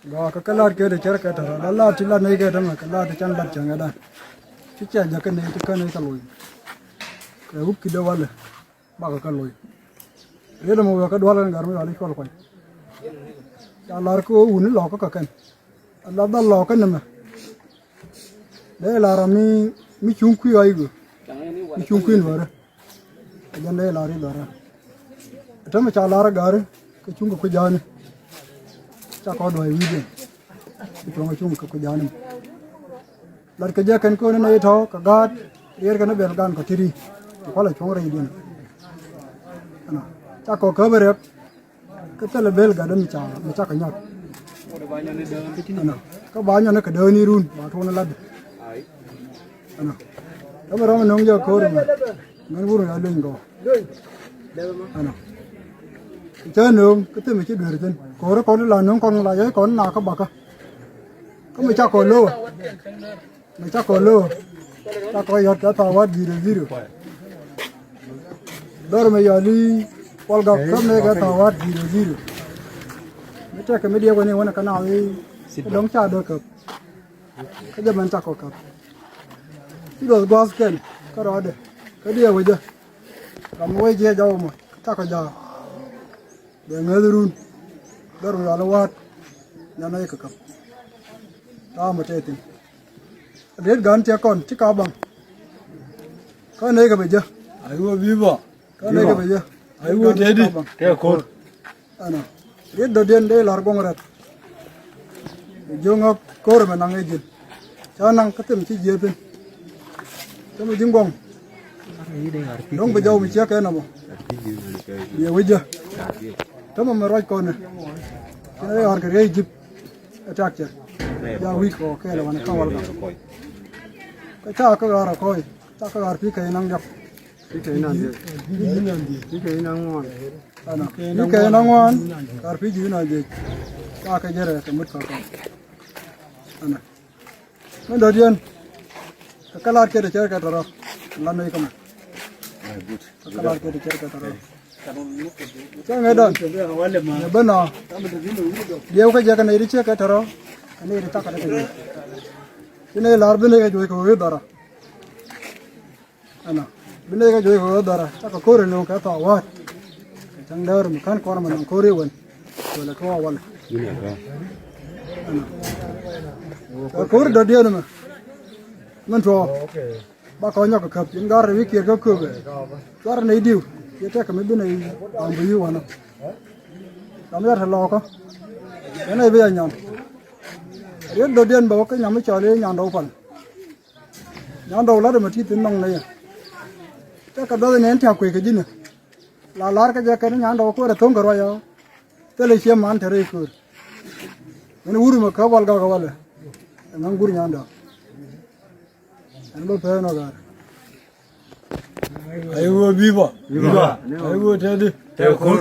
Gò cái lát kia để chơi cái thằng đó lát chỉ là này cái thằng cái lát thì chẳng đặt chẳng cái đó chỉ chơi giờ cái này cái lùi cái hút kia đâu vậy ba cái lùi đây là một cái đồ ăn garmi vào đi coi coi cha lát có uốn lò có cái lát đó lò cái này đây là mi chung quy ai go mi chung quy nữa đây đây là đi đó đó mà cha lát gar cái chung cái giá này cha có đôi video cái chung cái giá này lát cái giá cái con này tháo cái gạt air cái nó bền gan cái thiri có là chung rồi đi cha có cơ beret cái tên là bel garden cha cái nhát các bạn nhá cái đời ni run bà thôn nó lad các bạn mình nông giờ có rồi mình vừa là lên go chơi nương cái tên mình chỉ đuổi tên có đó con là nông con là cái con nào các bạc á có mình chắc còn lô mình chắc còn lô chắc coi giọt cái tàu vắt gì được đó mà giờ đi Paul gặp cấp này cái tàu vắt gì được mấy chắc cái mấy điều này cái nào đi đóng trả được cái giờ mình chắc có cặp cái đồ basket cái đó đấy cái điều bây giờ làm quay chia nhau mà chắc cái giờ để nghe run đó là nó vắt nhà này cái cặp ta mà chơi tin đến gần chia con chỉ cao bằng cái này cái bây giờ ai vừa vivo cái này cái bây giờ ai vừa thế đi cái cột anh đến đầu tiên đây là con rết dùng cột mà năng gì cho năng cái tên chỉ dễ tin cho mình dùng gong đúng bây giờ mình chia cái nào mà nhiều bây giờ cho mà rồi con này cái này là cái gì attack chứ ya week ko cái là nó không vào cái cha cái gara coi cha cái gara phi cái năng nhập phi cái năng ngoan anh phi cái năng ngoan gara phi gì nào gì cha cái gì rồi cái mất cái anh mình đầu tiên cái lát kia để chơi cái đó làm này không cái lát kia để chơi cái đó chơi ngay đó bên nào điều cái gì cái này đi chơi cái đó anh ấy ta cái này cái này là bên này cái chuối khối đó anh à bên này cái chuối khối đó chắc có cố rồi cái tàu vắt chẳng đỡ mà khăn con mà nó cố rồi rồi là khó vậy anh à cố rồi đi nữa mình cho ba con nhóc cái những gar với kia cái cược gar này điêu cái chắc cái bên này làm cái gì vậy nó làm ra thật lo có cái này bây giờ nhon đến đầu tiên bảo cái nhà mới chờ lên nhà đầu phần nhà đầu lá rồi mà thi tính nông này chắc cái đó nên theo quỷ cái gì nữa là lá cái nhà đầu có là thông cả rồi thế là xem màn thế này cứ mình uru mà cá vào ngang uru nhà đầu anh đâu phải nó cả ai vừa vivo ai vừa thế đi theo cột